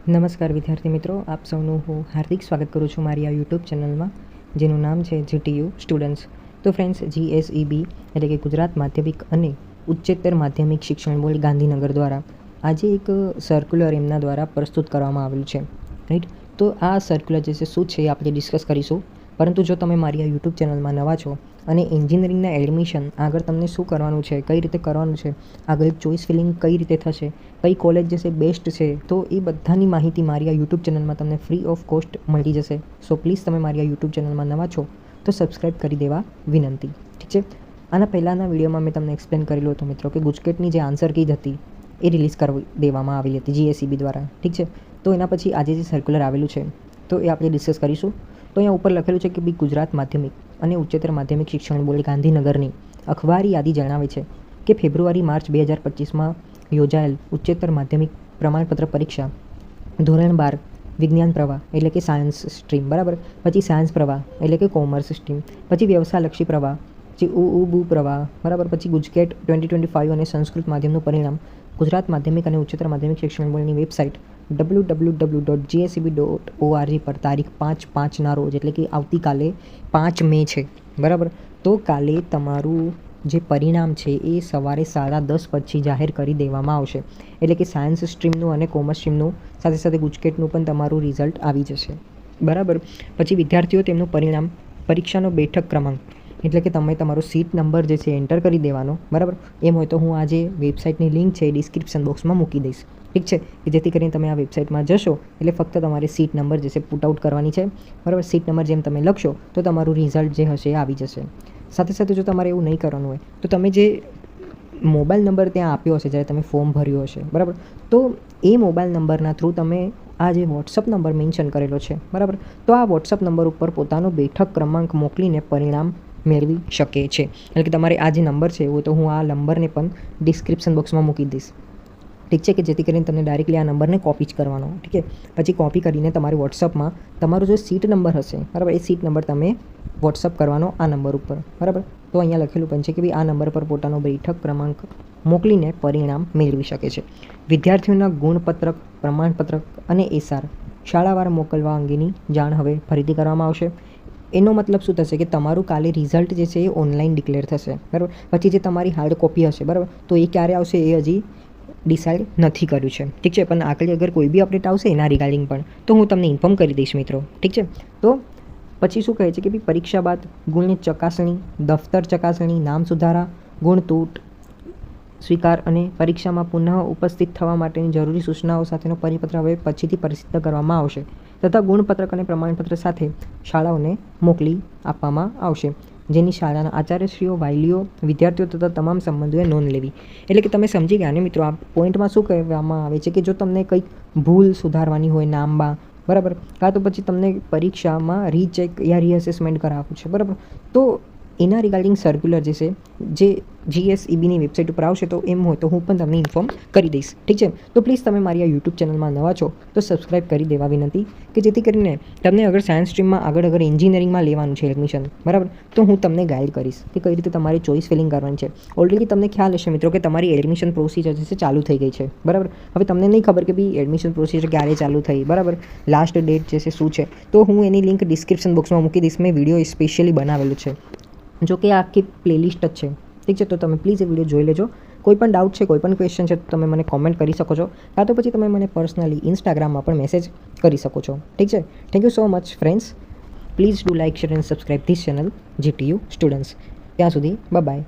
નમસ્કાર વિદ્યાર્થી મિત્રો, આપ સૌનું હું હાર્દિક સ્વાગત કરું છું મારી આ યુટ્યુબ ચેનલમાં, જેનું નામ છે GTU સ્ટુડન્ટ્સ. તો ફ્રેન્ડ્સ, GSEB એટલે કે ગુજરાત માધ્યમિક અને ઉચ્ચતર માધ્યમિક શિક્ષણ બોર્ડ ગાંધીનગર દ્વારા આજે એક સર્ક્યુલર એમના દ્વારા પ્રસ્તુત કરવામાં આવેલું છે, રાઈટ. તો આ સર્ક્યુલર જે છે શું છે એ આપણે ડિસ્કસ કરીશું. પરંતુ જો તમે મારી આ યુટ્યુબ ચેનલમાં નવા છો અને એન્જિનિયરિંગના એડમિશન આગળ તમને શું કરવાનું છે, કઈ રીતે કરવાનું છે, આગળ એક ચોઇસ ફિલિંગ કઈ રીતે થશે, કઈ કોલેજ જે છે બેસ્ટ છે, તો એ બધાની માહિતી મારી આ યુટ્યુબ ચેનલમાં તમને ફ્રી ઓફ કોસ્ટ મળી જશે. સો પ્લીઝ તમે મારી આ યુટ્યુબ ચેનલમાં નવા છો તો સબસ્ક્રાઈબ કરી દેવા વિનંતી, ઠીક છે. આના પહેલાંના વિડીયોમાં મેં તમને એક્સપ્લેન કરેલું હતું મિત્રો કે ગુજકેટની જે આન્સર કી હતી એ રિલીઝ કરી દેવામાં આવેલી હતી GSEB દ્વારા, ઠીક છે. તો એના પછી આજે જે સર્ક્યુલર આવેલું છે તો એ આપણે ડિસ્કસ કરીશું. તો અહીંયા ઉપર લખેલું છે કે ગુજરાત માધ્યમિક અને ઉચ્ચતર માધ્યમિક શિક્ષણ બોર્ડ ગાંધીનગરની અખબારી યાદી જણાવે છે કે ફેબ્રુઆરી-માર્ચ 2025માં યોજાયેલ ઉચ્ચતર માધ્યમિક પ્રમાણપત્ર પરીક્ષા ધોરણ 12 વિજ્ઞાન પ્રવાહ એટલે કે સાયન્સ સ્ટ્રીમ, બરાબર, પછી સાયન્સ પ્રવાહ એટલે કે કોમર્સ સ્ટ્રીમ, પછી વ્યવસાયલક્ષી પ્રવાહ, પછી ઉબુ પ્રવાહ, બરાબર, પછી ગુજકેટ 2025 અને સંસ્કૃત માધ્યમનું પરિણામ ગુજરાત માધ્યમિક અને ઉચ્ચતર માધ્યમિક શિક્ષણ બોર્ડની વેબસાઇટ www.gseb.org પર તારીખ 5/5ના રોજ એટલે કે આવતીકાલે 5 મે છે, બરાબર. તો કાલે તમારું જે પરિણામ છે એ સવારે 10:30 પછી જાહેર કરી દેવામાં આવશે. એટલે કે સાયન્સ સ્ટ્રીમનું અને કોમર્સ સ્ટ્રીમનું સાથે સાથે ગુજકેટનું પણ તમારું રિઝલ્ટ આવી જશે, બરાબર. પછી વિદ્યાર્થીઓ તેમનું પરિણામ પરીક્ષાનો બેઠક ક્રમાંક એટલે કે તમે તમારો સીટ નંબર જે છે એન્ટર કરી દેવાનો, બરાબર. એમ હોય તો હું આ જે વેબસાઇટની લિંક છે એ ડિસ્ક્રિપ્શન બોક્સમાં મૂકી દઈશ, ઠીક છે, કે જેથી કરીને તમે આ વેબસાઇટમાં જશો એટલે ફક્ત તમારે સીટ નંબર જે છે પુટ આઉટ કરવાની છે, બરાબર. સીટ નંબર જેમ તમે લખશો તો તમારું રિઝલ્ટ જે હશે એ આવી જશે. સાથે સાથે જો તમારે એવું નહીં કરવાનું હોય તો તમે જે મોબાઈલ નંબર ત્યાં આપ્યો હશે જ્યારે તમે ફોર્મ ભર્યું હશે, બરાબર, તો એ મોબાઈલ નંબરના થ્રુ તમે આ જે વોટ્સઅપ નંબર મેન્શન કરેલો છે, બરાબર, તો આ વોટ્સઅપ નંબર ઉપર પોતાનો બેઠક ક્રમાંક મોકલીને પરિણામ મેળવી શકે છે. એટલે કે તમારે આ જે નંબર છે એવું તો હું આ નંબરને પણ ડિસ્ક્રિપ્શન બોક્સમાં મૂકી દઈશ, ઠીક છે, કે જેથી કરીને તમને ડાયરેક્ટલી આ નંબરને કોપી જ કરવાનો, ઠીક છે. પછી કોપી કરીને તમારી વોટ્સઅપમાં તમારો જો સીટ નંબર હશે, બરાબર, એ સીટ નંબર તમે વોટ્સઅપ કરવાનો આ નંબર ઉપર, બરાબર. તો અહીંયા લખેલું પણ છે કે ભાઈ આ નંબર પર પોતાનો બેઠક ક્રમાંક મોકલીને પરિણામ મેળવી શકે છે. વિદ્યાર્થીઓના ગુણપત્રક, પ્રમાણપત્રક અને એસાર શાળાવાર મોકલવા અંગેની જાણ હવે ફરીથી કરવામાં આવશે. એનો મતલબ શું થશે કે તમારું કાલે રિઝલ્ટ જે છે એ ઓનલાઈન ડિક્લેર થશે, બરાબર. પછી જે તમારી હાર્ડ કોપી હશે, બરાબર, તો એ ક્યારે આવશે એ હજી ડિસાઇડ નથી કર્યું છે, ઠીક છે. પણ આગળ અગર કોઈ બી અપડેટ આવશે એના રિગાર્ડિંગ પણ તો હું તમને ઇન્ફોર્મ કરી દઈશ મિત્રો, ઠીક છે. તો પછી શું કહે છે કે ભાઈ પરીક્ષા બાદ ગુણની ચકાસણી, દફતર ચકાસણી, નામ સુધારા, ગુણ તૂટ સ્વીકાર અને પરીક્ષામાં પુનઃ ઉપસ્થિત થવા માટેની જરૂરી સૂચનાઓ સાથેનો પરિપત્ર હવે પછીથી પ્રસિદ્ધ કરવામાં આવશે તથા ગુણપત્રક અને પ્રમાણપત્ર સાથે શાળાઓને મોકલી આપવામાં આવશે, જેની શાળાના આચાર્યશ્રીઓ, વાલીઓ, વિદ્યાર્થીઓ તથા તમામ સંબંધોએ નોંધ લેવી. એટલે કે તમે સમજી ગયા ને મિત્રો, આ પોઈન્ટમાં શું કહેવામાં આવે છે કે જો તમને કંઈક ભૂલ સુધારવાની હોય નામમાં, બરાબર, કાં તો પછી તમને પરીક્ષામાં રીચેક યા રીઅસેસમેન્ટ કરાવવું છે, બરાબર, તો એના રિગાર્ડિંગ સર્ક્યુલર જે છે જે GSEBની વેબસાઇટ ઉપર આવશે તો એમ હોય તો હું પણ તમને ઇન્ફોર્મ કરી દઈશ, ઠીક છે. તો પ્લીઝ તમે મારી આ યુટ્યુબ ચેનલમાં નવા છો તો સબસ્ક્રાઈબ કરી દેવા વિનંતી, કે જેથી કરીને તમને અગર સાયન્સ સ્ટ્રીમમાં આગળ એન્જિનિયરિંગમાં લેવાનું છે એડમિશન, બરાબર, તો હું તમને ગાઈડ કરીશ કે કઈ રીતે તમારી ચોઇસ ફિલિંગ કરવાની છે. ઓલરેડી તમને ખ્યાલ હશે મિત્રો કે તમારી એડમિશન પ્રોસિજર જે છે ચાલુ થઈ ગઈ છે, બરાબર. હવે તમને નહીં ખબર કે ભાઈ એડમિશન પ્રોસિજર ક્યારે ચાલુ થઈ, બરાબર, લાસ્ટ ડેટ જે છે શું છે, તો હું એની લિંક ડિસ્ક્રિપ્શન બોક્સમાં મૂકી દઈશ. મેં વિડીયો સ્પેશિયલી બનાવેલું છે, જો કે આખી પ્લેલિસ્ટ જ છે, ઠીક છે. તો તમે પ્લીઝ એ વિડીયો જોઈ લેજો. કોઈ પણ ડાઉટ છે, કોઈ પણ ક્વેશ્ચન છે તો તમે મને કોમેન્ટ કરી શકો છો, કાં તો પછી તમે મને પર્સનલી ઇન્સ્ટાગ્રામમાં પણ મેસેજ કરી શકો છો, ઠીક છે. Thank you so much friends. Please do like, share and subscribe this channel GTU students. ત્યાં સુધી બાય.